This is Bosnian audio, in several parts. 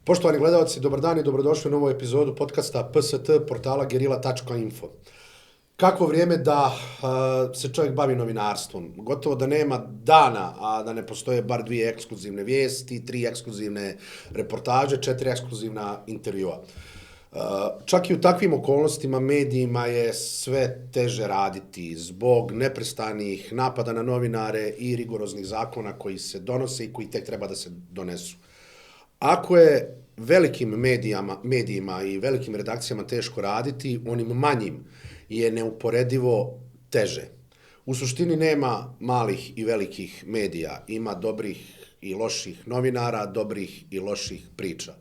Poštovani gledalci, dobar dan i dobrodošli u novu epizodu podcasta PST portala gerila.info. Kakvo vrijeme da se čovjek bavi novinarstvom. Gotovo da nema dana, a da ne postoje bar 2 ekskluzivne vijesti, 3 ekskluzivne reportaže, 4 ekskluzivna intervjua. Čak i u takvim okolnostima medijima je sve teže raditi zbog neprestanih napada na novinare i rigoroznih zakona koji se donose i koji tek treba da se donesu. Ako je velikim medijima i velikim redakcijama teško raditi, onim manjim je neuporedivo teže. U suštini nema malih i velikih medija, ima dobrih i loših novinara, dobrih i loših priča.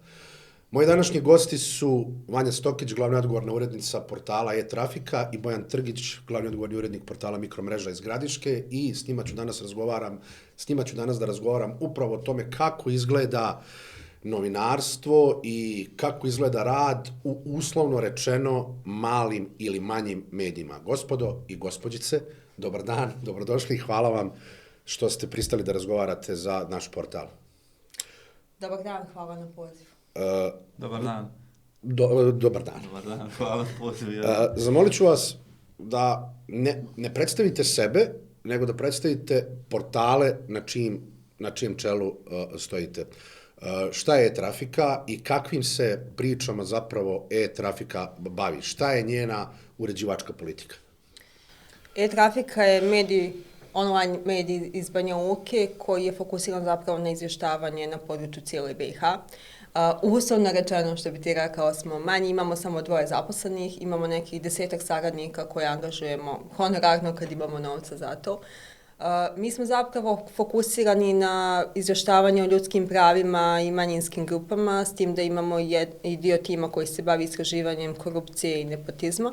Moji današnji gosti su Vanja Stokić, glavna odgovorna urednica portala e-Trafika i Bojan Trgić, glavni odgovorni urednik portala Mikromreža iz Gradiške i s njima ću danas da razgovaram upravo o tome kako izgleda novinarstvo i kako izgleda rad u uslovno rečeno malim ili manjim medijima. Gospodo i gospođice, dobar dan, dobrodošli i hvala vam što ste pristali da razgovarate za naš portal. Dobar dan, hvala na pozivu. Dobar dan. Dobar dan. Dobar dan, hvala na pozivu. Zamolit ću vas da ne predstavite sebe, nego da predstavite portale na čijem čelu stojite. Šta je e-Trafika i kakvim se pričama zapravo e-Trafika bavi? Šta je njena uređivačka politika? E-Trafika je online medij iz Banja Luke koji je fokusiran zapravo na izvještavanje na području cijele BiH. Uslovno rečeno, što bi ti rekao, smo manji, imamo samo 2 zaposlenih, imamo nekih 10 saradnika koje angažujemo honorarno kad imamo novca za to. Mi smo zapravo fokusirani na izvještavanje o ljudskim pravima i manjinskim grupama, s tim da imamo i dio tima koji se bavi istraživanjem korupcije i nepotizma.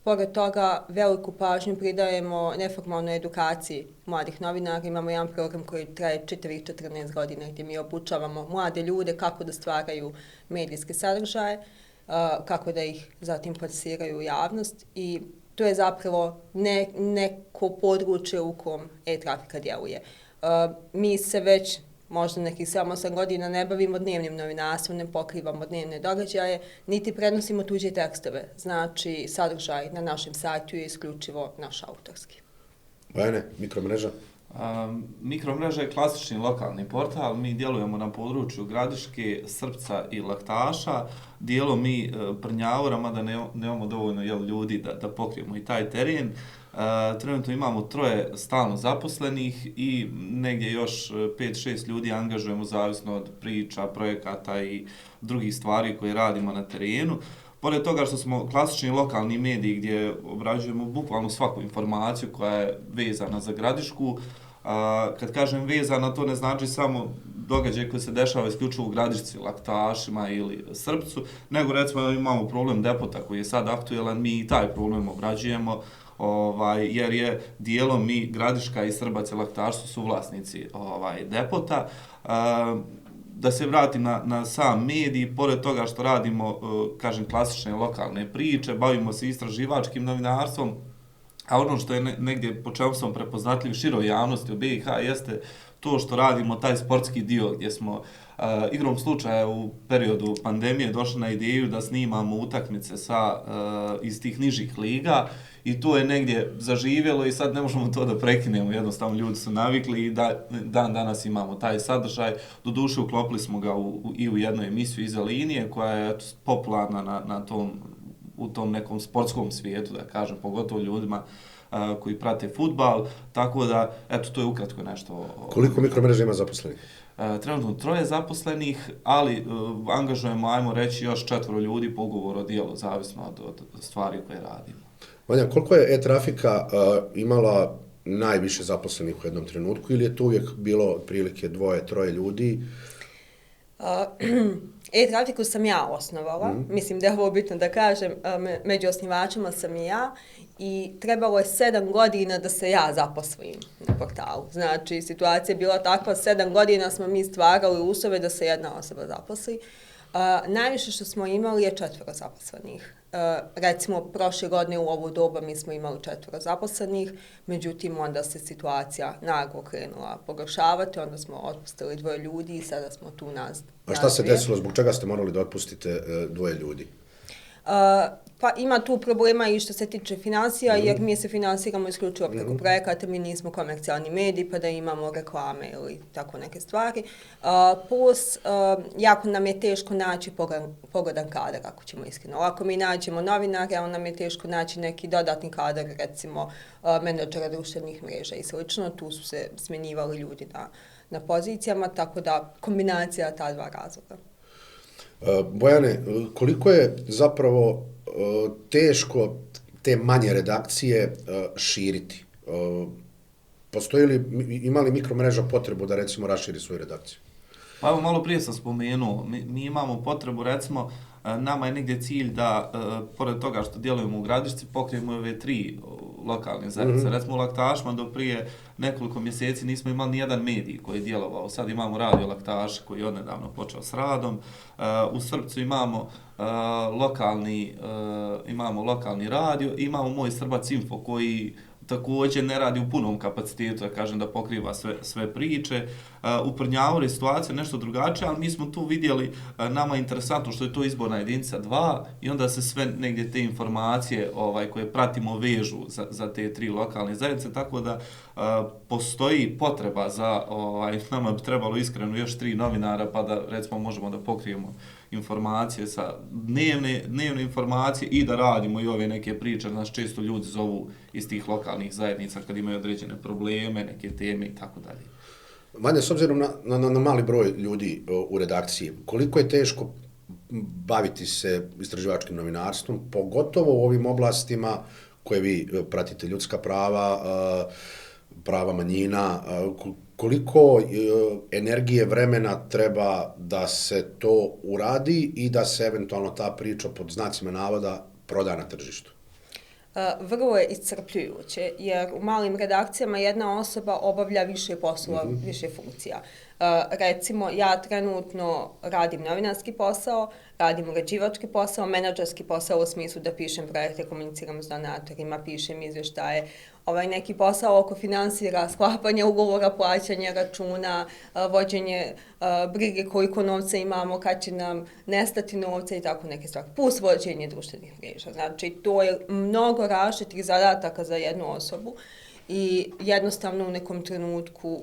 Pored toga, veliku pažnju pridajemo neformalnoj edukaciji mladih novinara. Imamo jedan program koji traje 14 godina gdje mi obučavamo mlade ljude kako da stvaraju medijske sadržaje, kako da ih zatim plasiraju u javnost i to je zapravo neko područje u kom e-Trafika djeluje. Mi se već možda nekih 7-8 godina ne bavimo dnevnim novinarstvom, ne pokrivamo dnevne događaje, niti prenosimo tuđe tekstove. Znači, sadržaj na našem sajtu je isključivo naš autorski. Bojane, Mikromreža? Mikromreža je klasični lokalni portal. Mi djelujemo na području Gradiške, Srpca i Laktaša. Dijelom mi Brnjavora, mada nemamo dovoljno ljudi da pokrijemo i taj teren. Trenutno imamo 3 stalno zaposlenih i negdje još 5-6 ljudi angažujemo zavisno od priča, projekata i drugih stvari koje radimo na terenu. Pored toga što smo klasični lokalni mediji gdje obrađujemo bukvalno svaku informaciju koja je vezana za Gradišku, kad kažem vezana, to ne znači samo događaj koji se dešava isključivo u Gradišci, Laktašima ili Srpcu, nego recimo imamo problem depota koji je sad aktuelan, mi i taj problem obrađujemo, jer je dijelom mi Gradiška i Srbac i Laktaš su suvlasnici depota. Da se vratim na sam medij, pored toga što radimo, klasične lokalne priče, bavimo se istraživačkim novinarstvom, a ono što je negdje po čemu smo prepoznatljivi široj javnosti u BiH jeste to što radimo taj sportski dio gdje smo igrom slučaja u periodu pandemije došli na ideju da snimamo utakmice iz tih nižih liga i to je negdje zaživjelo i sad ne možemo to da prekinemo, jednostavno ljudi su navikli i dan danas imamo taj sadržaj. Doduše uklopili smo ga i u jednu emisiju iza linije koja je popularna u tom nekom sportskom svijetu, da kažem, pogotovo ljudima koji prate fudbal, tako da, to je ukratko nešto. Koliko Mikromreža ima zaposlenih? Trenutno 3 zaposlenih, ali angažujemo, ajmo reći, još 4 ljudi po ugovoru o djelu, zavisno od stvari koje radimo. Vanja, koliko je e-Trafika imala najviše zaposlenih u jednom trenutku ili je to uvijek bilo otprilike 2-3 ljudi? E-Trafiku sam ja osnovala, mislim da je ovo bitno da kažem, među osnivačima sam i ja i trebalo je 7 godina da se ja zaposlim na portalu. Znači, situacija je bila takva, 7 godina smo mi stvarali uslove da se jedna osoba zaposli. Najviše što smo imali je 4 zaposlenih. Recimo, prošle godine u ovo doba mi smo imali 4 zaposlenih, međutim, onda se situacija naglo krenula pogoršavati, onda smo otpustili 2 ljudi i sada smo tu nas. A šta se desilo, zbog čega ste morali da otpustite 2 ljudi? Pa ima tu problema i što se tiče financija, jer mi se finansiramo isključivo preko projekata, mi nismo komercijalni mediji pa da imamo reklame ili tako neke stvari. Plus, jako nam je teško naći pogodan kadar, ako ćemo iskreno. Ako mi nađemo novinare, onda nam je teško naći neki dodatni kadar, recimo menadžera društvenih mreža i slično. Tu su se smenjivali ljudi na pozicijama, tako da kombinacija ta 2 razloga. Bojane, koliko je zapravo teško te manje redakcije širiti? Postoji li, ima li mikromreža potrebu da recimo raširi svoju redakciju? Pa evo, malo prije sam spomenuo, mi imamo potrebu, recimo, nama je negdje cilj da, pored toga što djelujemo u Gradišci, pokrijemo ove 3 lokalne zajednice. Recimo u Laktašima do prije nekoliko mjeseci nismo imali nijedan medij koji je djelovao. Sad imamo Radio Laktaš koji je odnedavno počeo s radom. U Srbcu imamo lokalni radio, imamo Moj Srbac Info koji također ne radi u punom kapacitetu, da kažem, da pokriva sve priče. U Prnjavoru je situacija nešto drugačija, ali mi smo tu vidjeli, nama je interesantno što je to izborna jedinica 2 i onda se sve negdje te informacije koje pratimo vežu za te 3 lokalne zajednice, tako da postoji potreba za, nama bi trebalo iskreno još 3 novinara pa da recimo možemo da pokrijemo informacije sa dnevne informacije i da radimo i ove neke priče, znači često ljudi zovu iz tih lokalnih zajednica kad imaju određene probleme, neke teme i tako dalje. Vanja, s obzirom na mali broj ljudi u redakciji, koliko je teško baviti se istraživačkim novinarstvom, pogotovo u ovim oblastima koje vi pratite, ljudska prava, prava manjina, koliko energije, vremena treba da se to uradi i da se eventualno ta priča pod znacima navoda proda na tržištu? Vrlo je iscrpljujuće, jer u malim redakcijama jedna osoba obavlja više poslova, više funkcija. Recimo, ja trenutno radim novinarski posao, radim uređivački posao, menadžerski posao u smislu da pišem projekte, komuniciram s donatorima, pišem izvještaje, neki posao oko finansira, sklapanja ugovora, plaćanja računa, vođenje brige koliko novca imamo, kad će nam nestati novca i tako neke stvari, plus vođenje društvenih mreža. Znači, to je mnogo različitih zadataka za jednu osobu i jednostavno u nekom trenutku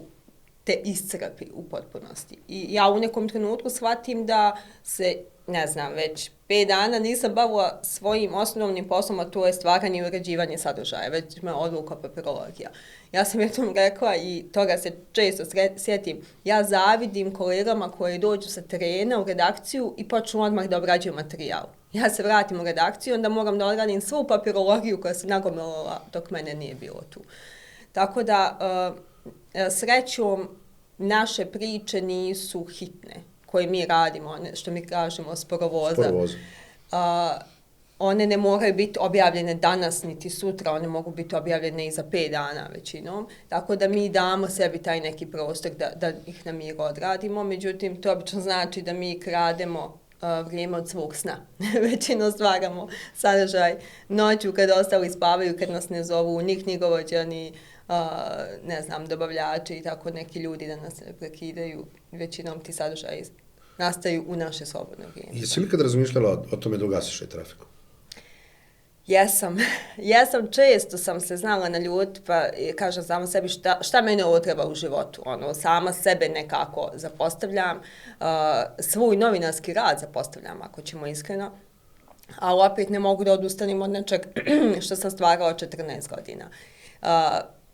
te iscrpi u potpunosti. I ja u nekom trenutku shvatim da se, ne znam, već 5 dana nisam bavila svojim osnovnim poslom, a to je stvaranje i uređivanje sadržaja, već me odvuka papirologija. Ja sam jednom rekla i toga se često sjetim, ja zavidim kolegama koji dođu sa terena u redakciju i počnu odmah da obrađuju materijal. Ja se vratim u redakciju, onda moram da odradim svu papirologiju koja se nagomilala dok mene nije bilo tu. Tako da, srećom, naše priče nisu hitne koje mi radimo, što mi kažemo sporovoza. One ne moraju biti objavljene danas niti sutra, one mogu biti objavljene i za 5 dana većinom. Tako da mi damo sebi taj neki prostor da ih na miru odradimo. Međutim, to obično znači da mi krademo vrijeme od svog sna. Većinom stvaramo sadržaj noću kad ostali spavaju, kad nas ne zovu ni knjigovođa, ni ne znam, dobavljači i tako neki ljudi da nas ne prekidaju. Većinom ti sadržaji nastaju u naše slobodno vrijeme. Jesi li kad razmišljala o tome da ugasiš taj trafiku? Jesam, često sam se znala naljutiti, pa kažem sama sebi šta mene ovo treba u životu. Sama sebe nekako zapostavljam, svoj novinarski rad zapostavljam, ako ćemo iskreno, ali opet ne mogu da odustanim od nečeg što sam stvarala 14 godina.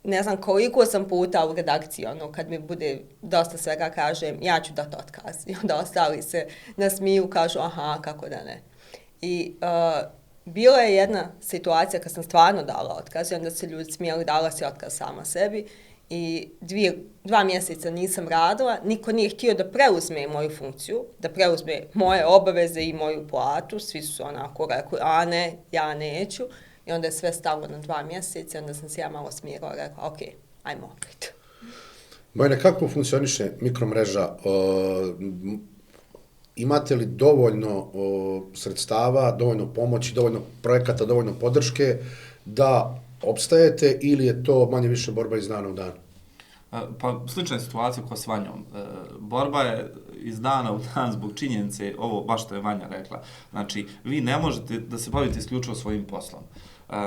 Ne znam koliko sam puta u redakciji, kad mi bude dosta svega, kažem, ja ću dati otkaz. I onda ostali se nasmiju, kažu, aha, kako da ne. I bila je jedna situacija kad sam stvarno dala otkaz i onda se ljudi smijeli, dala si otkaz sama sebi i 2 mjeseca nisam radila, niko nije htio da preuzme moju funkciju, da preuzme moje obaveze i moju platu, svi su onako rekli, a ne, ja neću. I onda je sve stalo na 2 mjeseca i onda sam se ja malo smirala i rekla, ok, ajmo opet. Bojana, kako funkcioniše mikromreža? imate li dovoljno sredstava, dovoljno pomoći, dovoljno projekata, dovoljno podrške da opstajete ili je to manje više borba iz dana u dan? Pa slična je situacija kao s Vanjom. Borba je iz dana u dan zbog činjenice, ovo baš što je Vanja rekla. Znači, vi ne možete da se bavite isključivo svojim poslom.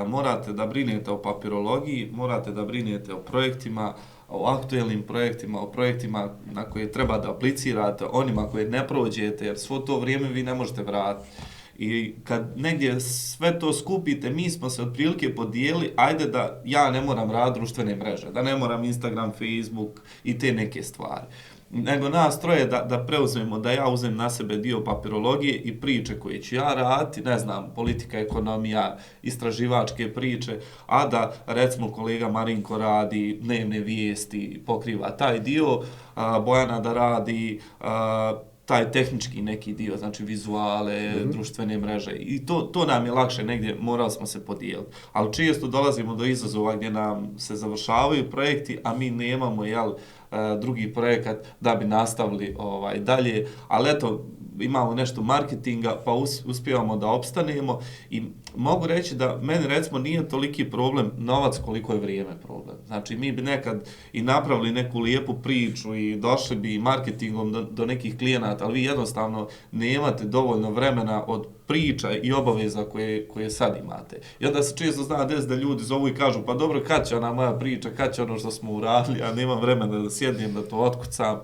Morate da brinete o papirologiji, morate da brinete o projektima, o aktuelnim projektima, o projektima na koje treba da aplicirate, onima koje ne prođete, jer svo to vrijeme vi ne možete vratiti. I kad negdje sve to skupite, mi smo se otprilike podijeli, ajde da ja ne moram raditi društvene mreže, da ne moram Instagram, Facebook i te neke stvari. Nego nas troje da preuzmemo, da ja uzmem na sebe dio papirologije i priče koje ću ja raditi, ne znam, politika, ekonomija, istraživačke priče, a da recimo kolega Marinko radi dnevne vijesti, pokriva taj dio, Bojana da radi taj tehnički neki dio, znači vizuale, društvene mreže i to nam je lakše negdje, morali smo se podijeliti. Ali često dolazimo do izazova gdje nam se završavaju projekti, a mi nemamo, drugi projekat da bi nastavili dalje, ali eto, imamo nešto marketinga, pa uspijevamo da opstanemo i mogu reći da meni recimo nije toliki problem novac koliko je vrijeme problem. Znači mi bi nekad i napravili neku lijepu priču i došli bi marketingom do nekih klijenata, ali vi jednostavno nemate dovoljno vremena od priča i obaveza koje sad imate. I onda se često zna da ljudi zovu i kažu pa dobro, kad će ona moja priča, kad će ono što smo uradili, a nemam vremena da sjednem, da to otkucam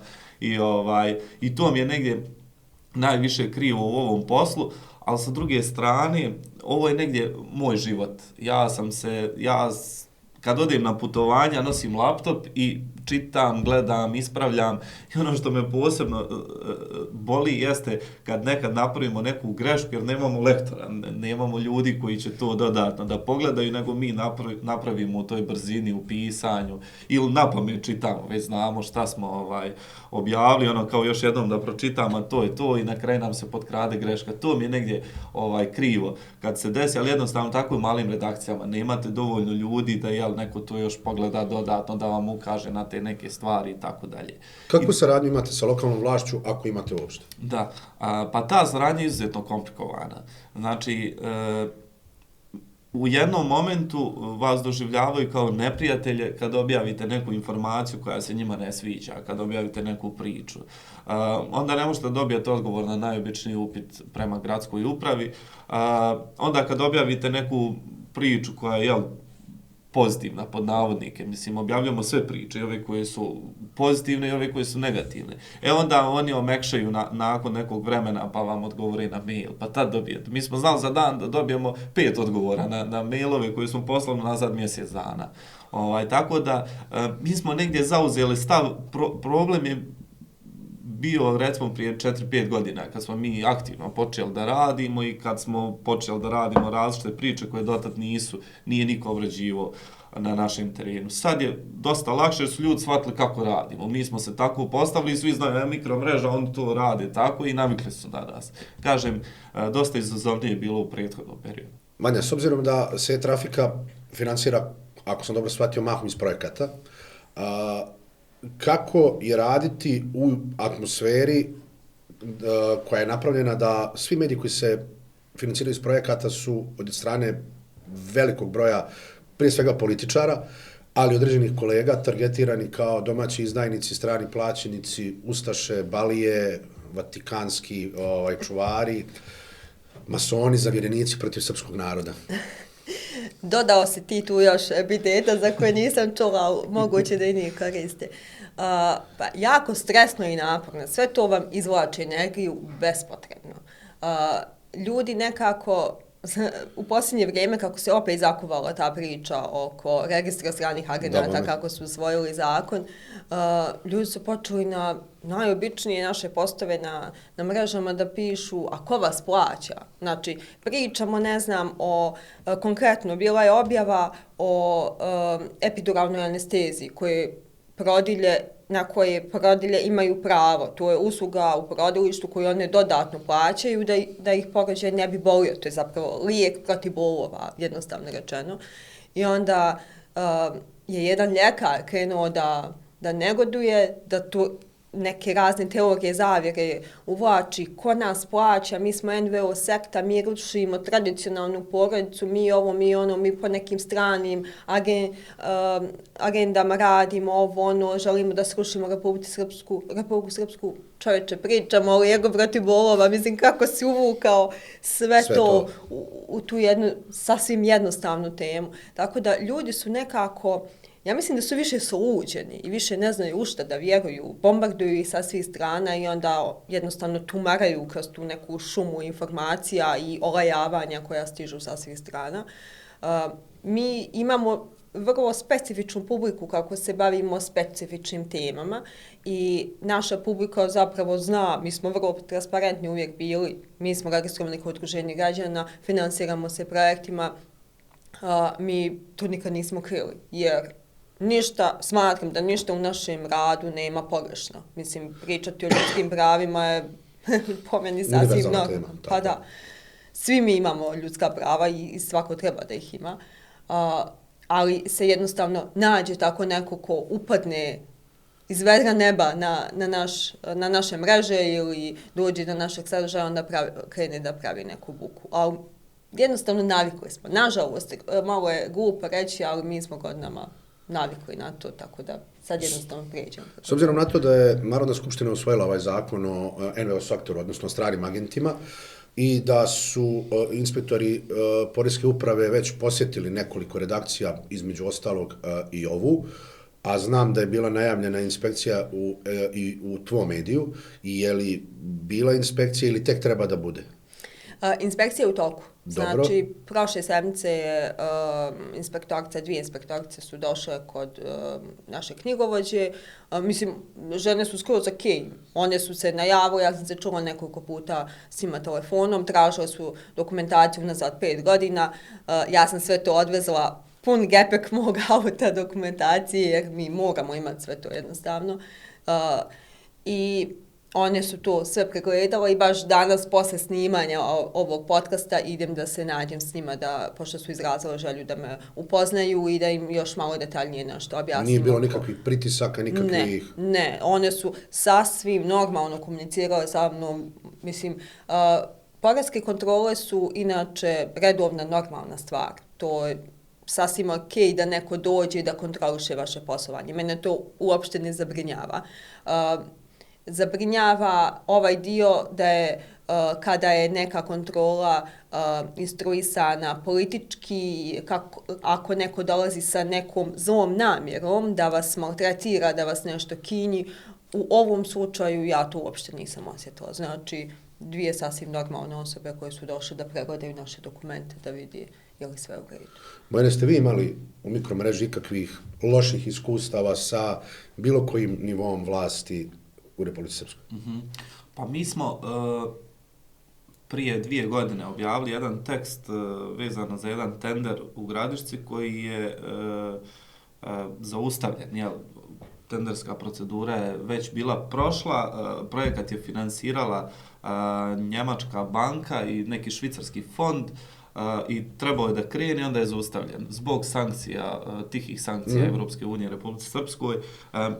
i to mi je negdje najviše krivo u ovom poslu, ali sa druge strane, ovo je negdje moj život. Kad odem na putovanja, nosim laptop i čitam, gledam, ispravljam i ono što me posebno boli jeste kad nekad napravimo neku grešku jer nemamo lektora, nemamo ljudi koji će to dodatno da pogledaju, nego mi napravimo u toj brzini, u pisanju ili napamet čitamo, već znamo šta smo objavili, kao još jednom da pročitamo, a to je to i na kraju nam se potkrade greška. To mi je negdje krivo kad se desi, ali jednostavno tako u malim redakcijama nemate dovoljno ljudi da neko to još pogleda dodatno, da vam ukaže na te neke stvari i tako dalje. Kakvu saradnju imate sa lokalnom vlašću, ako imate uopšte? Da, pa ta saradnja je izuzetno komplikovana. Znači, u jednom momentu vas doživljavaju kao neprijatelje kad objavite neku informaciju koja se njima ne sviđa, kad objavite neku priču. Onda ne možete dobijati odgovor na najobičniji upit prema gradskoj upravi. Onda kad objavite neku priču koja je pozitivna, pod navodnike. Mislim, objavljamo sve priče, i ove koje su pozitivne i ove koje su negativne. Onda oni omekšaju nakon nekog vremena pa vam odgovore na mail, pa tad dobijete. Mi smo znali za dan da dobijemo 5 odgovora na mailove koje smo poslali nazad mjesec dana. Tako da, mi smo negdje zauzeli stav, problem je bio recimo prije 4-5 godina kad smo mi aktivno počeli da radimo i kad smo počeli da radimo različite priče koje dotad nije niko obrađivao na našem terenu. Sad je dosta lakše jer su ljudi shvatili kako radimo. Mi smo se tako postavili i svi znaju mikromreža, oni to rade tako i navikli su na nas. Kažem, dosta izazovnije je bilo u prethodnom periodu. Vanja, s obzirom da se trafika financira, ako sam dobro shvatio, mahom iz projekata, kako je raditi u atmosferi koja je napravljena da svi mediji koji se financiraju iz projekata su od strane velikog broja, prije svega političara, ali određenih kolega, targetirani kao domaći izdajnici, strani plaćenici, ustaše, balije, vatikanski čuvari, masoni, zavjerenici protiv srpskog naroda. Dodao si ti tu još epiteta za koje nisam čula, moguće da i nije koriste. Pa jako stresno i naporno, sve to vam izvlači energiju bespotrebno. Ljudi nekako, u posljednje vrijeme kako se opet zakuvala ta priča oko registra stranih agenata, kako su usvojili zakon, ljudi su počeli na najobičnije naše postave na mrežama da pišu, a ko vas plaća? Znači, pričamo, ne znam, konkretno, bila je objava o epiduralnoj anesteziji na koje porodilje imaju pravo. To je usluga u porodilištu koju one dodatno plaćaju da ih porođaj ne bi bolio. To je zapravo lijek protiv bolova, jednostavno rečeno. I onda je jedan ljekar krenuo da negoduje, da neke razne teorije zavjere uvlači, ko nas plaća, mi smo NVO sekta, mi rušimo tradicionalnu porodicu, mi ovo, mi ono, mi po nekim stranim agendama radimo ovo, ono, želimo da srušimo Republiku Srpsku, čovječe, pričamo o Lego protiv bolova, mislim kako si uvukao sve to u tu jednu sasvim jednostavnu temu. Tako da ljudi su nekako, ja mislim da su više soluđeni i više ne znaju u šta da vjeruju, bombarduju ih sa svih strana i onda jednostavno tumaraju kroz tu neku šumu informacija i olajavanja koja stižu sa svih strana. Mi imamo vrlo specifičnu publiku kako se bavimo specifičnim temama i naša publika zapravo zna, mi smo vrlo transparentni uvijek bili, mi smo registrovani kao udruženje građana, finansiramo se projektima, mi to nikad nismo krili, jer smatram da ništa u našem radu nema pogrešno. Mislim, pričati o ljudskim pravima je po meni sasvim normalno. Pa da, svi mi imamo ljudska prava i svako treba da ih ima, ali se jednostavno nađe tako neko ko upadne iz vedra neba na naše mreže ili dođe do našeg sadržaja, onda krene da pravi neku buku. Ali jednostavno navikli smo. Nažalost, malo je glupo reći, ali mi smo godinama navikli na to, tako da sad jednostavno prijeđemo. S obzirom na to da je Narodna skupština usvojila ovaj zakon o NVO sektoru, odnosno stranim agentima, i da su inspektori Poreske uprave već posjetili nekoliko redakcija, između ostalog i ovu, a znam da je bila najavljena inspekcija i u tvom mediju, i je li bila inspekcija ili tek treba da bude? Inspekcija je u toku. Dobro. Znači, prošle sedmice je dvije inspektorice su došle kod naše knjigovođe. Mislim, žene su skroz okej. One su se najavile, ja sam se čula nekoliko puta s njima telefonom, tražile su dokumentaciju nazad 5 godina. Ja sam sve to odvezla pun gepek mog auta dokumentacije, jer mi moramo imati sve to jednostavno. I one su to sve pregledale i baš danas posle snimanja ovog podcasta idem da se nađem s njima, pošto su izrazile želju da me upoznaju i da im još malo detaljnije nešto objasnimo. Nije bilo nikakvih pritisaka, nikakvih... Ne, one su sasvim normalno komunicirale sa mnom. Mislim, poreske kontrole su inače redovna normalna stvar. To je sasvim okej da neko dođe i da kontroliše vaše poslovanje. Mene to uopšte ne zabrinjava. Zabrinjava ovaj dio da je kada je neka kontrola instruisana politički, ako neko dolazi sa nekom zlom namjerom da vas maltretira, da vas nešto kinji, u ovom slučaju ja to uopšte nisam osjetila. Znači, dvije sasvim normalne osobe koje su došle da pregledaju naše dokumente, da vidi je li sve u redu. Bojane, ste vi imali u mikromreži ikakvih loših iskustava sa bilo kojim nivom vlasti u Republici Srpskoj? Pa mi smo prije 2 godine objavili jedan tekst vezano za jedan tender u Gradišci koji je zaustavljen. Tenderska procedura je već bila prošla, projekat je finansirala njemačka banka i neki švicarski fond, i trebalo je da krene, onda je zaustavljen. Zbog sankcija, tihih sankcija Evropske unije Republike Srpskoj,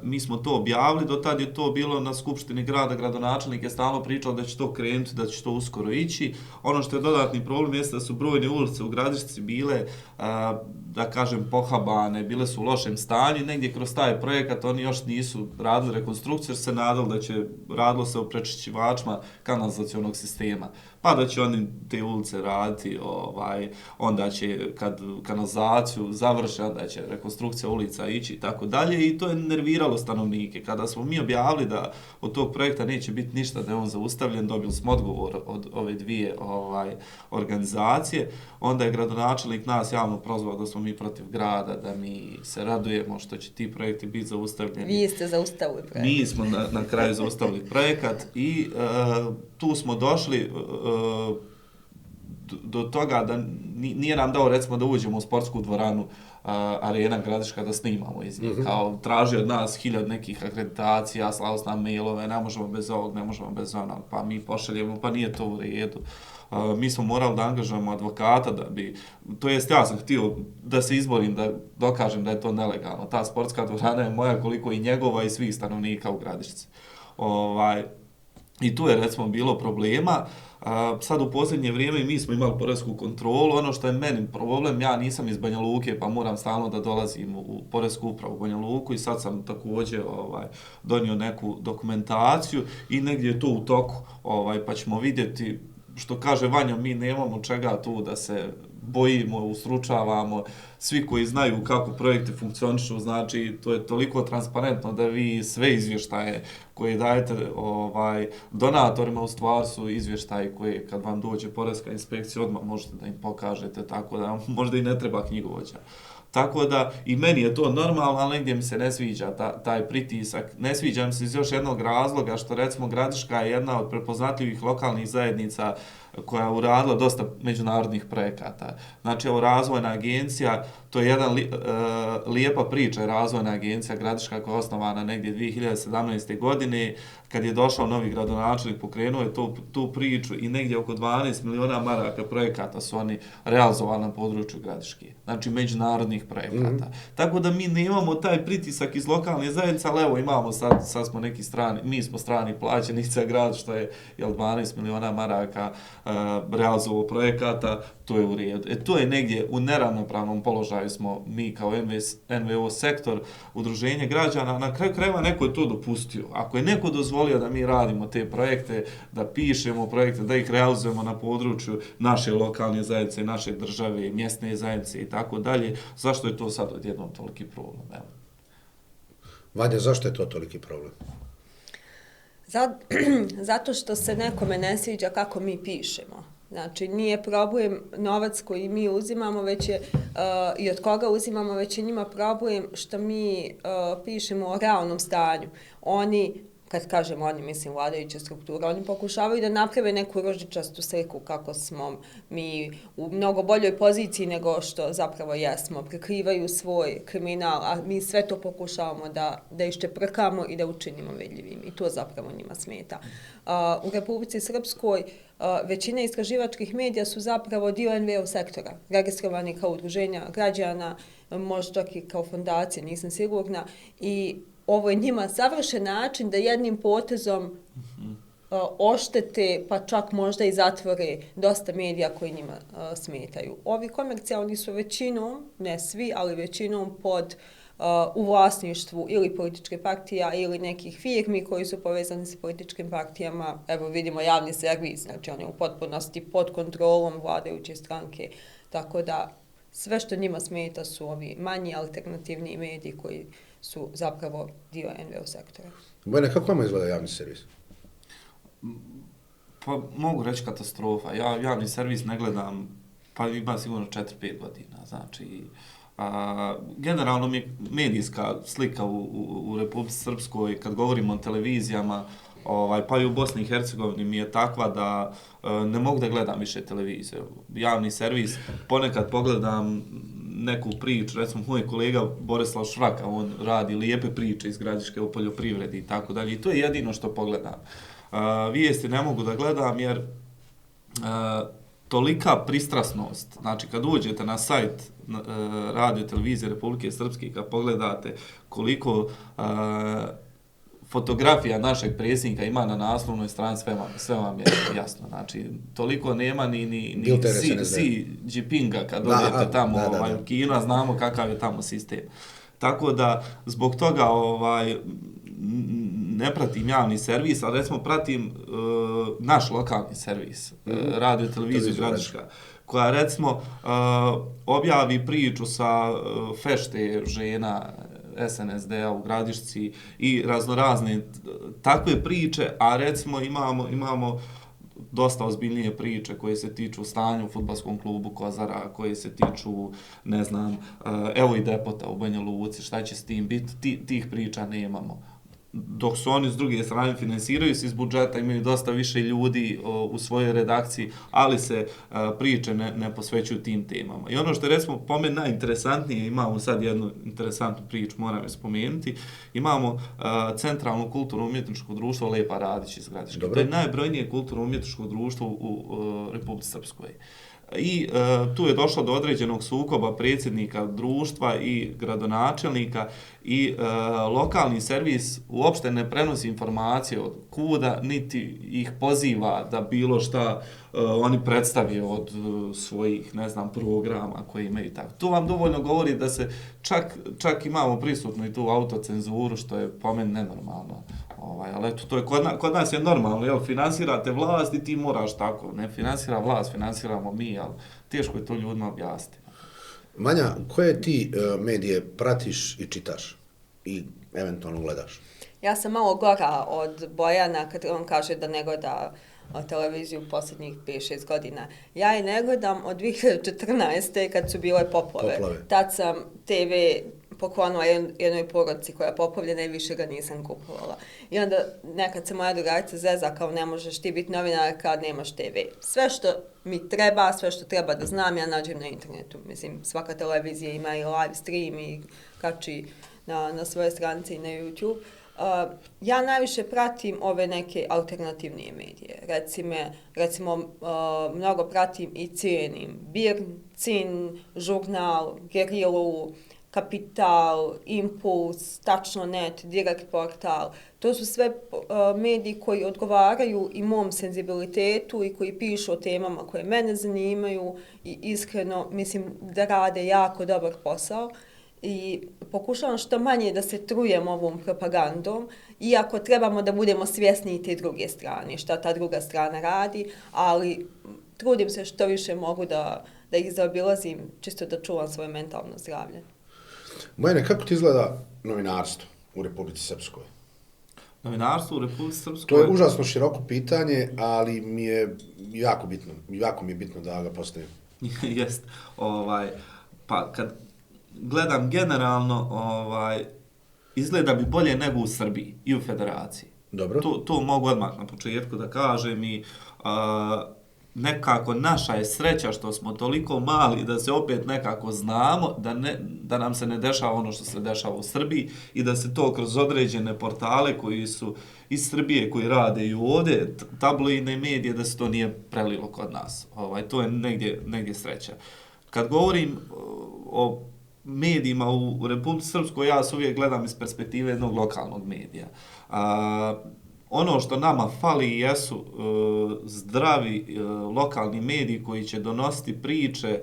mi smo to objavili, do tad je to bilo na skupštini grada, gradonačelnik je stalno pričao da će to krenuti, da će to uskoro ići. Ono što je dodatni problem jeste da su brojne ulice u Gradišci bile, da kažem, pohabane, bile su u lošem stanju, negdje kroz taj projekat oni još nisu radili rekonstrukciju, jer se nadali da će radilo se o prečišćivačima kanalizacionog sistema. Pa da će oni te ulice raditi, onda će kad kanalizaciju završe, onda će rekonstrukcija ulica ići i tako dalje, i to je nerviralo stanovnike. Kada smo mi objavili da od tog projekta neće biti ništa, da je on zaustavljen, dobili smo odgovor od ove dvije organizacije, onda je gradonačelnik nas javno prozvao da smo mi protiv grada, da mi se radujemo što će ti projekti biti zaustavljeni. Vi ste zaustavili projekat. Mi smo na kraju zaustavili projekat i tu smo došli do toga da nije nam dao, recimo, da uđemo u sportsku dvoranu Arena Gradiška da snimamo iz njih. Kao traži od nas 1000 nekih akreditacija, slao s nam mailove, ne možemo bez ovog, ne možemo bez onog, pa mi pošaljemo, pa nije to u redu. Mi smo morali da angažujemo advokata da bi, to jest ja sam htio da se izborim, da dokažem da je to nelegalno. Ta sportska dvorana je moja koliko i njegova i svih stanovnika u Gradišci. I tu je recimo bilo problema. Sad u posljednje vrijeme mi smo imali poresku kontrolu, ono što je meni problem, ja nisam iz Banja Luke pa moram stalno da dolazim u poresku upravu u Banja Luku i sad sam također donio neku dokumentaciju i negdje je to u toku, pa ćemo vidjeti. Što kaže Vanja, mi nemamo čega tu da se bojimo, ustručavamo, svi koji znaju kako projekti funkcionišu, znači to je toliko transparentno da vi sve izvještaje koje dajete donatorima u stvari su izvještaji koje kad vam dođe poreska inspekcija odmah možete da im pokažete, tako da možda i ne treba knjigovođa. Tako da i meni je to normalno, ali negdje mi se ne sviđa taj pritisak. Ne sviđa mi se iz još jednog razloga što recimo Gradiška je jedna od prepoznatljivih lokalnih zajednica koja je uradila dosta međunarodnih projekata. Znači, evo, razvojna agencija, to je jedna lijepa priča, razvojna agencija Gradiška koja je osnovana negdje 2017. godine, kad je došao novi gradonačelnik, pokrenuo je tu priču i negdje oko 12 miliona maraka projekata su oni realizovali na području Gradiške. Znači, međunarodnih projekata. Tako da mi nemamo taj pritisak iz lokalne zajednice, ali evo imamo sad smo neki strani, mi smo strani plaćenici, grad što je 12 miliona maraka realizovao projekata, to je u redu. To je negdje u neravnopravnom položaju smo mi kao NVO sektor, udruženje građana, na kraju krajeva neko je to dopustio. Ako je neko dozvolio da mi radimo te projekte, da pišemo projekte, da ih realizujemo na području naše lokalne zajednice, naše države, mjesne zajednice i tako dalje, zašto je to sad odjednom toliki problem? Evo. Vanja, zašto je to toliki problem? Zato što se nekome ne sviđa kako mi pišemo. Znači, nije problem novac koji mi uzimamo, već je i od koga uzimamo, već je njima problem što mi pišemo o realnom stanju. Oni, kad kažemo oni, mislim, vladajuća struktura, oni pokušavaju da naprave neku ružičastu sliku kako smo mi u mnogo boljoj poziciji nego što zapravo jesmo. Prekrivaju svoj kriminal, a mi sve to pokušavamo da iščeprkamo i da učinimo vidljivim. I to zapravo njima smeta. U Republici Srpskoj većina istraživačkih medija su zapravo dio NVO sektora, registrovani kao udruženja građana, možda čak i kao fondacije, nisam sigurna, i ovo je njima savršen način da jednim potezom oštete, pa čak možda i zatvore dosta medija koji njima smetaju. Ovi komercijalni su većinom, ne svi, ali većinom u vlasništvu ili političke partija ili nekih firmi koji su povezani s političkim partijama. Evo vidimo javni servis, znači on je u potpunosti pod kontrolom vladajuće stranke, tako da sve što njima smeta su ovi manji alternativni mediji koji su zapravo dio NVO sektora. Bojana, kako vama izgleda javni servis? Pa mogu reći katastrofa. Ja javni servis ne gledam, pa ima sigurno 4-5 godina. Znači, generalno medijska slika u Republici Srpskoj, kad govorimo o televizijama, pa i u Bosni i Hercegovini mi je takva da ne mogu da gledam više televiziju. Javni servis, ponekad pogledam neku priču, recimo moj kolega Borislav Švraka, on radi lijepe priče iz Gradiške o poljoprivredi i tako dalje. I to je jedino što pogledam. Vijesti ne mogu da gledam jer tolika pristrasnost, znači kad uđete na sajt radio televizije Republike Srpske, kad pogledate koliko fotografija našeg predsjednika ima na naslovnoj strani, sve vam je jasno. Znači, toliko nema ni Xi Jinpinga kad odete tamo u Kinu, a znamo kakav je tamo sistem. Tako da, zbog toga ne pratim javni servis, ali recimo pratim naš lokalni servis, radio televiziju Gradiška, koja recimo objavi priču sa fešte žena SNSD-a u Gradišci i raznorazne takve priče, a recimo imamo dosta ozbiljnije priče koje se tiču stanja u fudbalskom klubu Kozara, koje se tiču, ne znam, evo i depota u Banja Luci, šta će s tim biti, tih priča nemamo. Dok su oni s druge strane finansiraju se iz budžeta, imaju dosta više ljudi u svojoj redakciji, ali se priče ne posvećuju tim temama. I ono što je recimo po meni najinteresantnije, imamo sad jednu interesantnu priču, moram je spomenuti, imamo Centralno kulturno-umjetničko društvo Lepa Radić iz Gradiške. To je najbrojnije kulturno-umjetničko društvo u Republici Srpskoj. i tu je došlo do određenog sukoba predsjednika društva i gradonačelnika i lokalni servis uopšte ne prenosi informacije od kuda, niti ih poziva da bilo šta oni predstavio od svojih, ne znam, programa koje imaju tako. To vam dovoljno govori da se čak imamo prisutnu i tu autocenzuru, što je po meni nenormalno. Ali eto, to je kod nas je normalno, jel, finansirate vlast i ti moraš tako, ne finansira vlast, finansiramo mi, ali teško je to ljudima objasniti. Manja, koje ti medije pratiš i čitaš i eventualno gledaš? Ja sam malo gora od Bojana kad on kaže da ne gleda televiziju posljednjih 5-6 godina. Ja je ne gledam od 2014. kad su bile poplave. Tad sam TV poklonila jednoj porodici koja je poplavljena i više ga nisam kupovala. I onda nekad se moja drugarica zeza kao ne možeš ti biti novinar kad nemaš TV. Sve što mi treba, sve što treba da znam, ja nađem na internetu. Mislim, svaka televizija ima i live stream i kači na svoje stranice i na YouTube. Ja najviše pratim ove neke alternativnije medije. Recimo, mnogo pratim i cijenim BIRN, CIN, Žurnal, Gerilu, Kapital, Impuls, Tačno.net, Direkt portal. To su sve mediji koji odgovaraju i mom senzibilitetu i koji pišu o temama koje mene zanimaju i iskreno mislim da rade jako dobar posao. I pokušavam što manje da se trujem ovom propagandom, iako trebamo da budemo svjesni i te druge strane, šta ta druga strana radi, ali trudim se što više mogu da ih zaobilazim, čisto da čuvam svoje mentalno zdravlje. Bojane, kako ti izgleda novinarstvo u Republici Srpskoj? Novinarstvo u Republici Srpskoj? To je užasno široko pitanje, ali mi je jako bitno, jako mi je bitno da ga postavim. Jest, pa kad gledam generalno, izgleda bi bolje nego u Srbiji i u Federaciji. Dobro. To mogu odmah na početku da kažem i nekako naša je sreća što smo toliko mali da se opet nekako znamo, da nam se ne dešava ono što se dešava u Srbiji i da se to kroz određene portale koji su iz Srbije, koji rade i ovdje, tabloidne medije, da se to nije prelilo kod nas. To je negdje sreća. Kad govorim o medijima u Republici Srpskoj, ja se uvijek gledam iz perspektive jednog lokalnog medija. Ono što nama fali jesu zdravi lokalni mediji koji će donositi priče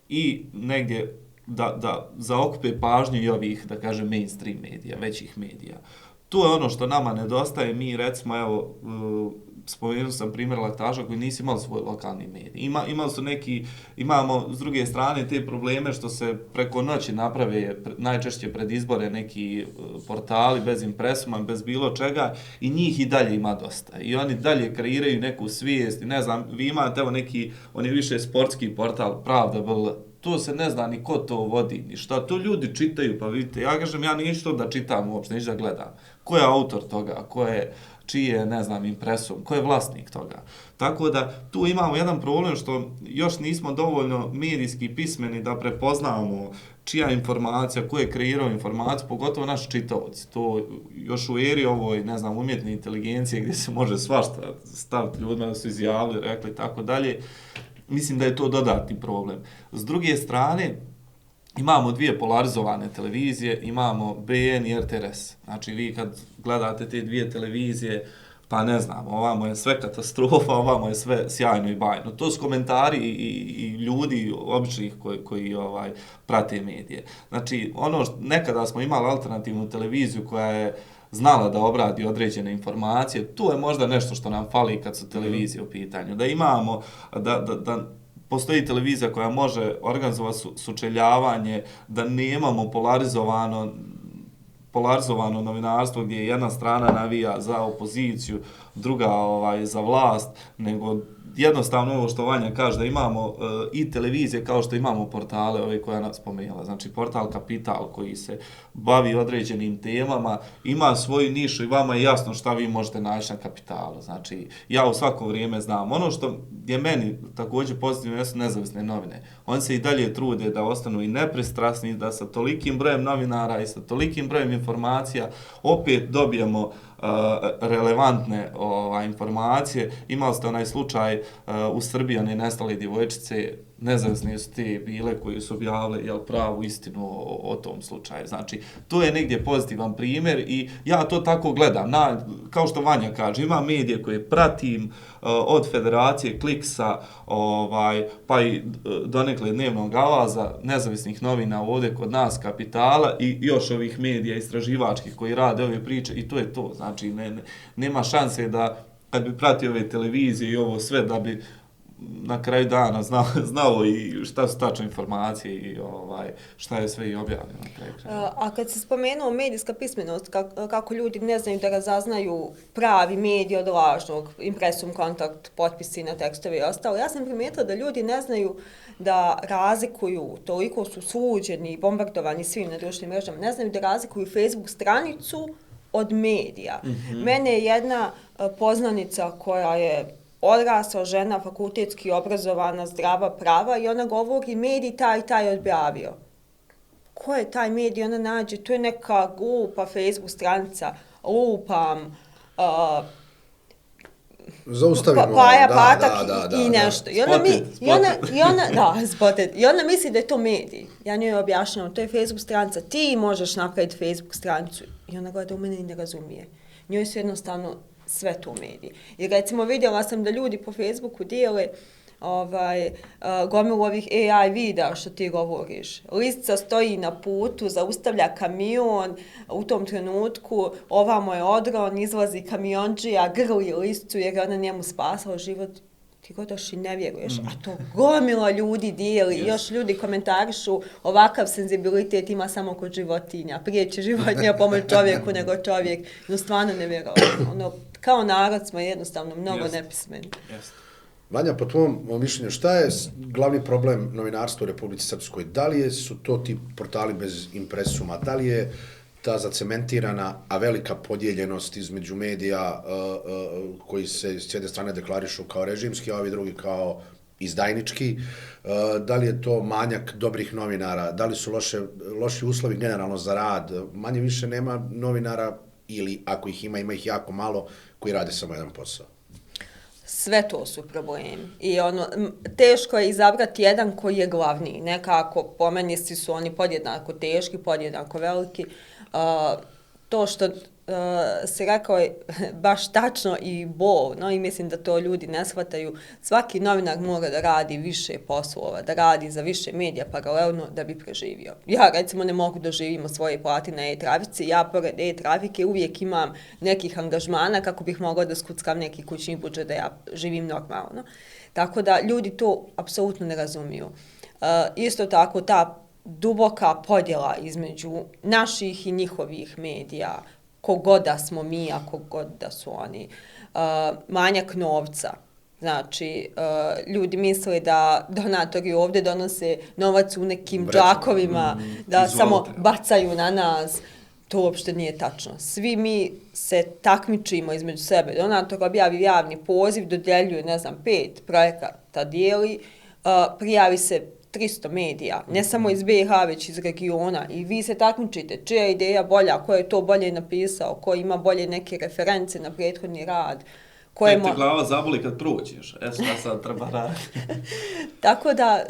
i negdje da zaokupe pažnju i ovih, da kažem, mainstream medija, većih medija. To je ono što nama nedostaje. Mi, recimo, evo, spomenuo sam primjer Laktaša koji nisu imali svoj lokalni medij. Imali su imamo s druge strane te probleme što se preko noći naprave najčešće pred izbore neki portali bez impresuma, bez bilo čega i njih i dalje ima dosta. I oni dalje kreiraju neku svijest. Ne znam, vi imate evo neki, on je više sportski portal, Pravda BL. To se ne zna ni ko to vodi, ni šta. To ljudi čitaju, pa vidite. Ja kažem, ja neću to da čitam uopšte, neću da gledam. Ko je autor toga, čiji je, ne znam, impresum, ko je vlasnik toga. Tako da tu imamo jedan problem što još nismo dovoljno medijski pismeni da prepoznamo čija informacija, ko je kreirao informaciju, pogotovo naši čitaoci. To još u eri ovoj, ne znam, umjetne inteligencije gdje se može svašta staviti ljudima da su izjavili, rekli i tako dalje. Mislim da je to dodatni problem. S druge strane, imamo dvije polarizovane televizije, imamo BN i RTRS. Znači, vi kad gledate te dvije televizije, pa ne znam, ovamo je sve katastrofa, ovamo je sve sjajno i bajno. To su komentari i ljudi običnih koji prate medije. Znači, nekada smo imali alternativnu televiziju koja je znala da obradi određene informacije, to je možda nešto što nam fali kad su televizije u pitanju. Da imamo, da postoji televizija koja može organizovati sučeljavanje, da nemamo polarizovano novinarstvo gdje jedna strana navija za opoziciju, druga za vlast, nego jednostavno ovo što Vanja kaže, da imamo i televizije kao što imamo portale ove koje nas spomenula. Znači portal Kapital koji se bavi određenim temama, ima svoju nišu i vama je jasno šta vi možete naći na Kapitalu. Znači ja u svako vrijeme znam. Ono što je meni također pozitivno jesu nezavisne novine. Oni se i dalje trude da ostanu i nepristrasni, da sa tolikim brojem novinara i sa tolikim brojem informacija opet dobijemo relevantne informacije. Imali ste onaj slučaj u Srbiji, one nestale djevojčice, nezavisne su te bile koji su objavile pravu istinu o tom slučaju. Znači, to je negdje pozitivan primjer i ja to tako gledam. Kao što Vanja kaže, ima medije koje pratim od Federacije, Kliksa, pa i donekle Dnevnog avaza, nezavisnih novina ovdje kod nas, Kapitala i još ovih medija istraživačkih koji rade ove priče i to je to. Znači, nema šanse da kad bi pratio ove televizije i ovo sve da bi na kraju dana znao i šta su tačne informacije i šta je sve i objavljeno na kraju. A kad se spomenuo medijska pismenost, kako ljudi ne znaju da razaznaju pravi medij od lažnog, impresum, kontakt, potpisi na tekstove i ostalo, ja sam primijetila da ljudi ne znaju da razlikuju, toliko su sluđeni i bombardovani svim na društvenim mrežama, ne znaju da razlikuju Facebook stranicu od medija. Mene je jedna poznanica koja je odrasla žena, fakultetski obrazovana, zdrava, prava i ona govori medij taj objavio. Ko je taj medij? Ona nađe, to je neka glupa Facebook stranica, lupam, zaustavimo, Paja Patak i nešto. Spotted. I ona misli da je to medij. Ja njoj objašnjavam, to je Facebook stranica, ti možeš napraviti Facebook stranicu. I ona gleda u mene i ne razumije. Njoj su jednostavno sve to mediji. I recimo vidjela sam da ljudi po Facebooku dijele gomilu ovih AI videa što ti govoriš. Listica stoji na putu, zaustavlja kamion, u tom trenutku ovamo je odron, izlazi kamionđija, grli listicu jer je ona njemu spasala život. Ti godaš i ne vjeruješ, a to gomila ljudi dijeli, još ljudi komentarišu ovakav senzibilitet ima samo kod životinja, prije će životinja pomoći čovjeku nego čovjek, no stvarno ne vjerujem. Kao narod smo jednostavno mnogo nepismeni. Vanja, po tvom mišljenju, šta je glavni problem novinarstva u Republici Srpskoj? Da li su to ti portali bez impresuma? Da li je ta zacementirana, a velika podijeljenost između medija koji se s jedne strane deklarišu kao režimski, a ovi drugi kao izdajnički? Da li je to manjak dobrih novinara? Da li su loši uslovi generalno za rad? Manje više nema novinara ili ako ih ima ih jako malo koji rade samo jedan posao. Sve to su problemi. I teško je izabrati jedan koji je glavniji. Nekako, po meni su oni podjednako teški, podjednako veliki. To što si rekao je baš tačno i bolno i mislim da to ljudi ne shvataju. Svaki novinar mora da radi više poslova, da radi za više medija paralelno da bi preživio. Ja recimo ne mogu da živim od svoje plati na e-trafici, ja pored e-trafike uvijek imam nekih angažmana kako bih mogla da skuckam neki kućni budžet da ja živim normalno. Tako da ljudi to apsolutno ne razumiju. Isto tako ta duboka podjela između naših i njihovih medija, kogod da smo mi, a kogod da su oni. Manjak novca. Znači, ljudi misle da donatori ovdje donose novac u nekim džakovima, da samo bacaju na nas. To uopšte nije tačno. Svi mi se takmičimo između sebe. Donator objavi javni poziv, dodjeljuje, 5 projekata dijeli, prijavi se 300 medija, ne samo iz BiH, već iz regiona i vi se takmičite čija je ideja bolja, ko je to bolje napisao, ko ima bolje neke reference na prethodni rad. Te glava zaboli kad prođeš, šta sad treba raditi. Tako da,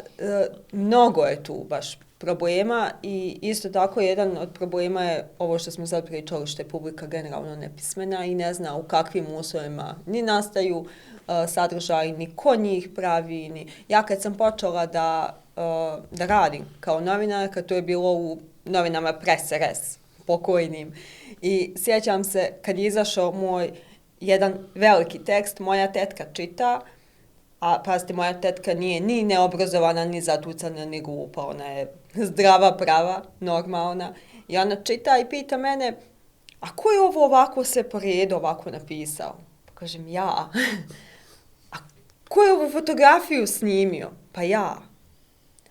mnogo je tu baš problema i isto tako jedan od problema je ovo što smo sad pričali, što je publika generalno nepismena i ne zna u kakvim uslovima ni nastaju sadržaj, ni ko njih pravi. Ja kad sam počela da radim kao novinarka, to je bilo u novinama Press RS, pokojnim. I sjećam se kad je izašao moj jedan veliki tekst, moja tetka čita, a pazite, moja tetka nije ni neobrazovana, ni zatucana, ni glupa, ona je zdrava, prava, normalna. I ona čita i pita mene, a ko je ovo ovako sve po redu ovako napisao? Kažem, ja. A ko je ovu fotografiju snimio? Pa ja.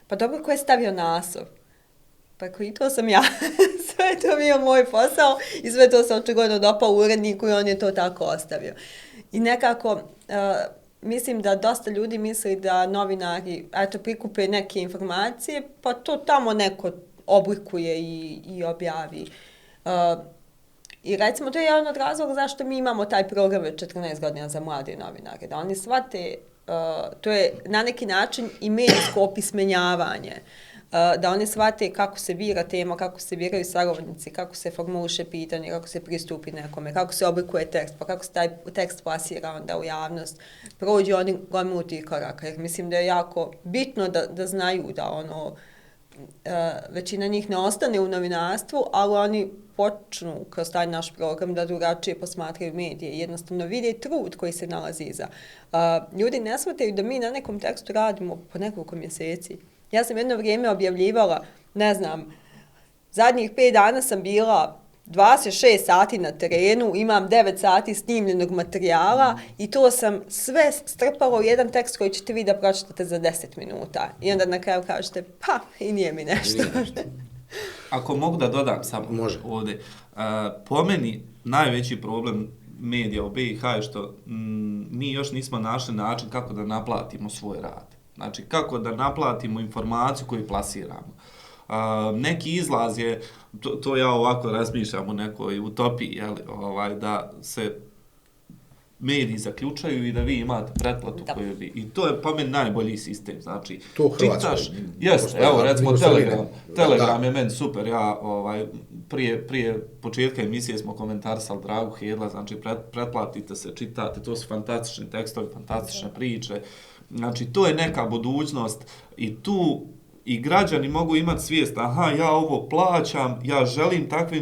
Pa dobro, ko je stavio naslov? Pa i to sam ja. Sve je to bio moj posao i sve to sam očigledno dopao uredniku i on je to tako ostavio. I nekako, mislim da dosta ljudi misli da novinari prikupe neke informacije, pa to tamo neko oblikuje i objavi. I recimo to je jedan od razloga zašto mi imamo taj program već 14 godina za mlade novinare, da oni shvate, to je na neki način i medijsko opismenjavanje, da oni shvate kako se bira tema, kako se biraju sagovornici, kako se formuliše pitanje, kako se pristupi nekome, kako se oblikuje tekst, pa kako se taj tekst plasira onda u javnost, prođu oni gomilu tih koraka, jer mislim da je jako bitno da znaju da ono, većina njih ne ostane u novinarstvu, ali oni počnu kroz taj naš program da drugačije posmatraju medije i jednostavno vide trud koji se nalazi iza. Ljudi ne shvataju da mi na nekom tekstu radimo po nekoliko mjeseci. Ja sam jedno vrijeme objavljivala, ne znam, zadnjih 5 dana sam bila 26 sati na terenu, imam 9 sati snimljenog materijala i to sam sve strpalo u jedan tekst koji ćete vi da pročitate za 10 minuta. I onda na kraju kažete, pa, i nije mi nešto. Ako mogu da dodam samo ovdje, po meni najveći problem medija u BiH je što mi još nismo našli način kako da naplatimo svoj rad. Znači, kako da naplatimo informaciju koju plasiramo. Neki izlaz je, to ja ovako razmišljam u nekoj utopiji, da se mediji zaključaju i da vi imate pretplatu koju vi... I to je po meni najbolji sistem. Znači, to u Hrvatskoj. Jeste, evo recimo Telegram je meni super. Ja prije početka emisije smo komentarisali Dragu Hedla, znači pretplatite se, čitate, to su fantastični tekstovi, fantastične priče. Znači, to je neka budućnost i tu i građani mogu imati svijest, aha, ja ovo plaćam, ja želim takve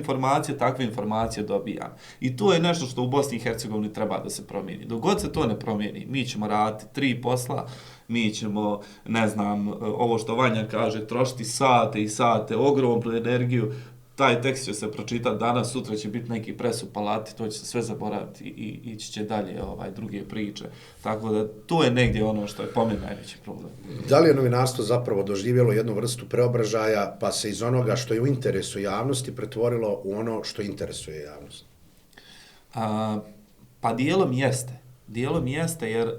informacije dobijam. I to je nešto što u Bosni i Hercegovini treba da se promijeni. Dok god se to ne promijeni, mi ćemo raditi 3 posla, mi ćemo, ne znam, ovo što Vanja kaže, trošiti sate i sate, ogromnu energiju, taj tekst će se pročitati danas, sutra će biti neki pres u palati, to će se sve zaboraviti i ići će dalje druge priče. Tako da to je negdje ono što je po meni najveći problem. Da li je novinarstvo zapravo doživjelo jednu vrstu preobražaja, pa se iz onoga što je u interesu javnosti pretvorilo u ono što interesuje javnost? Pa dijelom jeste. Dijelom jeste jer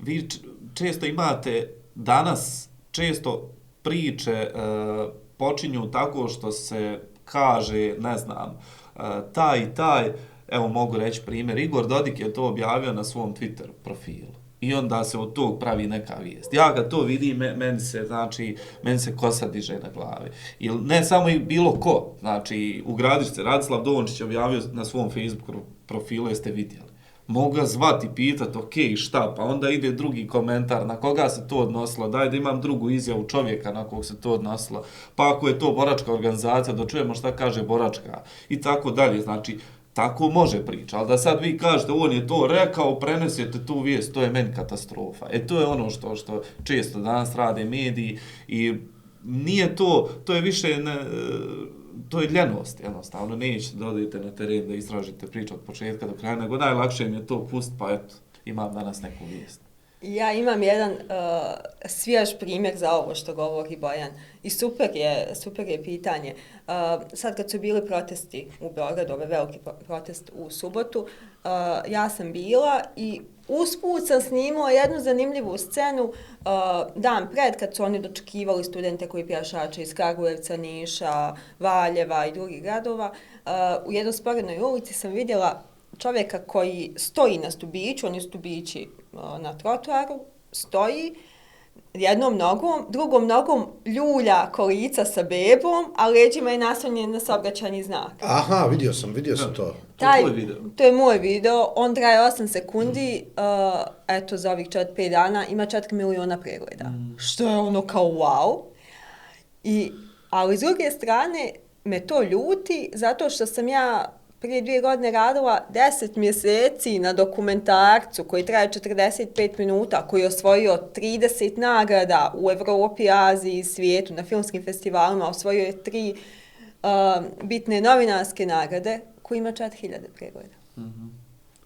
vi često imate danas, često priče počinju tako što se kaže, ne znam, taj i taj, evo mogu reći primjer, Igor Dodik je to objavio na svom Twitter profilu. I onda se od tog pravi neka vijest. Ja kad to vidim, meni se kosa diže na glavi. I ne samo i bilo ko, znači u Gradišce Radislav Dončić je objavio na svom Facebook profilu, jeste vidjeli. Mogu ga zvati, pitati, ok, šta, pa onda ide drugi komentar, na koga se to odnosilo, daj da imam drugu izjavu čovjeka na kog se to odnosilo, pa ako je to boračka organizacija, da čujemo šta kaže boračka, i tako dalje, znači, tako može priča, ali da sad vi kažete, on je to rekao, prenesete tu vijest, to je meni katastrofa. To je ono što često danas rade mediji i nije to je više... To je ljenost, jednostavno, nećete da odete na teren da istražite priču od početka do kraja, nego najlakše mi je to pustiti, pa eto, imam danas neku vijest. Ja imam jedan svjež primjer za ovo što govori Bojan i super je pitanje. Sad kad su bili protesti u Beogradu, ovaj veliki protest u subotu, ja sam bila i usput sam snimala jednu zanimljivu scenu dan pred kad su oni dočekivali studente koji pješače iz Kragujevca, Niša, Valjeva i drugih gradova. U jednoj sporednoj ulici sam vidjela čovjeka koji stoji na stubiću, oni stubići na trotoaru, stoji jednom nogom, drugom nogom ljulja kolica sa bebom, a leđima je naslonjen na saobraćajni znak. Aha, vidio sam to. To je moj video, on traje 8 sekundi, eto za ovih 4-5 dana ima 4 miliona pregleda. Što je ono kao wow. Ali s druge strane me to ljuti zato što sam ja prije 2 godine radila 10 mjeseci na dokumentarcu koji traje 45 minuta, koji je osvojio 30 nagrada u Evropi, Aziji i svijetu na filmskim festivalima, osvojio je 3 bitne novinarske nagrade, koji ima 4000 pregleda.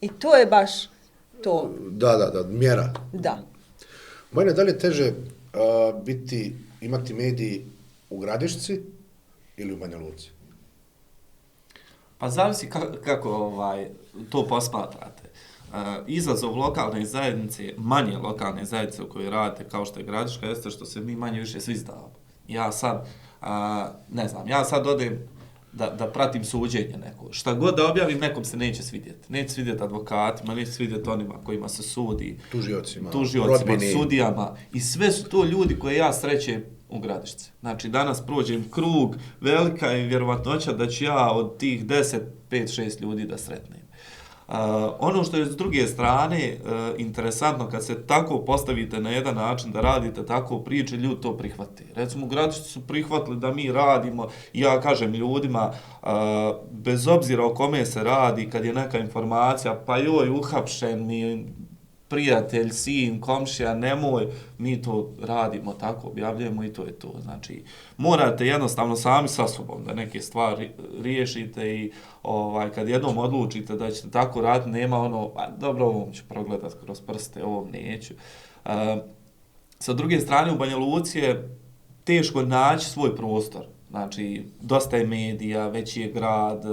I to je baš to. Da, mjera. Da. Bojne, da li je teže imati mediji u Gradišci ili u Banja Luci? Pa zavisi kako to posmatrate. Izazov lokalne zajednice, manje lokalne zajednice u kojoj radite, kao što je Gradiška, jeste što se mi manje više svi znamo. Ja sad odem da pratim suđenje neko. Šta god da objavim, nekom se neće svidjeti. Neće svidjeti advokatima, neće svidjeti onima kojima se sudi, tužiocima, sudijama. I sve su to ljudi koje ja srećem u Gradišce. Znači, danas prođem krug, velika je vjerovatnoća da ću ja od tih 10, 5, 6 ljudi da sretnem. Ono što je s druge strane interesantno, kad se tako postavite na jedan način da radite tako priče, ljudi to prihvate. Recimo, u Gradištu su prihvatili da mi radimo, i ja kažem ljudima, bez obzira o kome se radi, kad je neka informacija, pa joj, uhapšen mi prijatelj, sin, komšija, nemoj, mi to radimo tako, objavljujemo i to je to. Znači, morate jednostavno sami sa sobom da neke stvari riješite i kad jednom odlučite da ćete tako raditi, nema ono, dobro, ovom ću progledati kroz prste, ovom neću. Sa druge strane, u Banja Luci je teško naći svoj prostor. Znači, dosta je medija, veći je grad,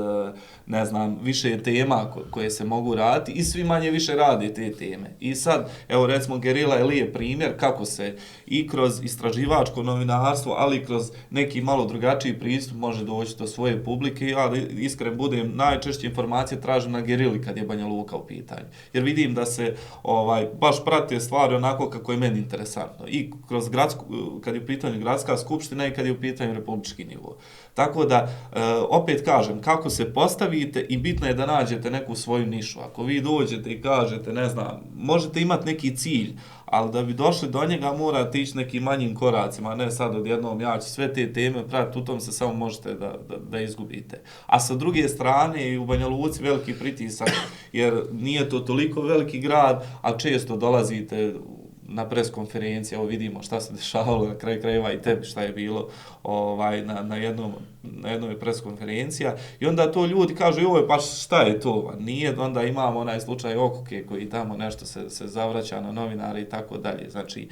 ne znam, više je tema koje se mogu raditi i svi manje više rade te teme. I sad, evo recimo, Gerila je lijep primjer kako se i kroz istraživačko novinarstvo, ali i kroz neki malo drugačiji pristup može doći do svoje publike. Ja iskren budem, najčešće informacije tražim na Gerili kad je Banja Luka u pitanju. Jer vidim da se baš prate stvari onako kako je meni interesantno. I kroz kad je u pitanju gradska skupština i kad je u pitanju republički nivo. Tako da, opet kažem, kako se postavite i bitno je da nađete neku svoju nišu. Ako vi dođete i kažete, ne znam, možete imati neki cilj, ali da bi došli do njega morate ići nekim manjim koracima, ne sad odjednom ja ću sve te teme pratiti, u tom se samo možete da izgubite. A sa druge strane i u Banja Luci veliki pritisak, jer nije to toliko veliki grad, a često dolazite na preskonferenciji, evo vidimo šta se dešavalo na kraju krajeva i tebi šta je bilo na jednoj preskonferencija. I onda to ljudi kažu, joj, pa šta je to? Nije, onda imamo onaj slučaj Okuke koji tamo nešto se zavraća na novinare i tako dalje. Znači,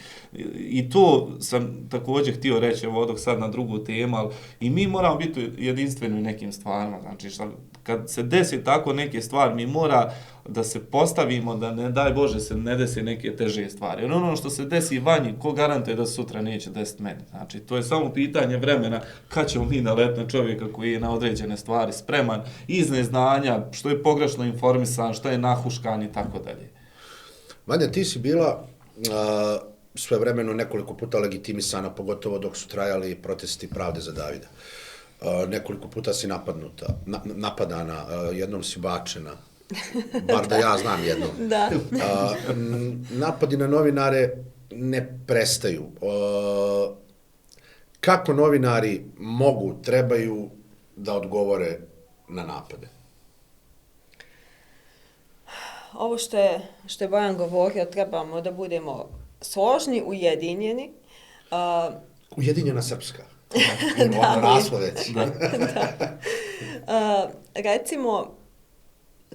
i to sam također htio reći, evo dok sad na drugu temu, ali i mi moramo biti jedinstveni u nekim stvarima. Znači, kad se desi tako neke stvari, mi mora da se postavimo, da ne daj Bože se ne desi neke teže stvari. Jer ono što se desi vanji, ko garantuje da sutra neće desiti meni? Znači, to je samo pitanje vremena kad ćemo mi naletiti na čovjeka koji je na određene stvari spreman, iz neznanja, što je pogrešno informisan, što je nahuškan i tako dalje. Vanja, ti si bila svojevremeno nekoliko puta legitimisana, pogotovo dok su trajali protesti Pravde za Davida. Nekoliko puta si napadana, jednom si bačena. Bar da ja znam jednom. Da. Napadi na novinare ne prestaju. Kako novinari trebaju da odgovore na napade? Ovo što je Bojan govorio, trebamo da budemo složni, ujedinjeni. Ujedinjena Srpska. Recimo,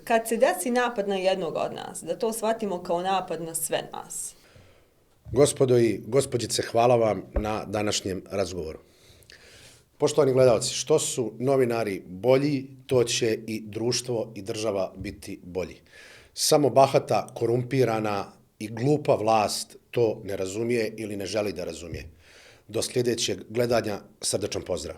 kad se desi napad na jednog od nas, da to shvatimo kao napad na sve nas. Gospodo i gospođice, hvala vam na današnjem razgovoru. Poštovani gledalci, što su novinari bolji, to će i društvo i država biti bolji. Samo bahata, korumpirana i glupa vlast to ne razumije ili ne želi da razumije. Do sljedećeg gledanja, srdačan pozdrav.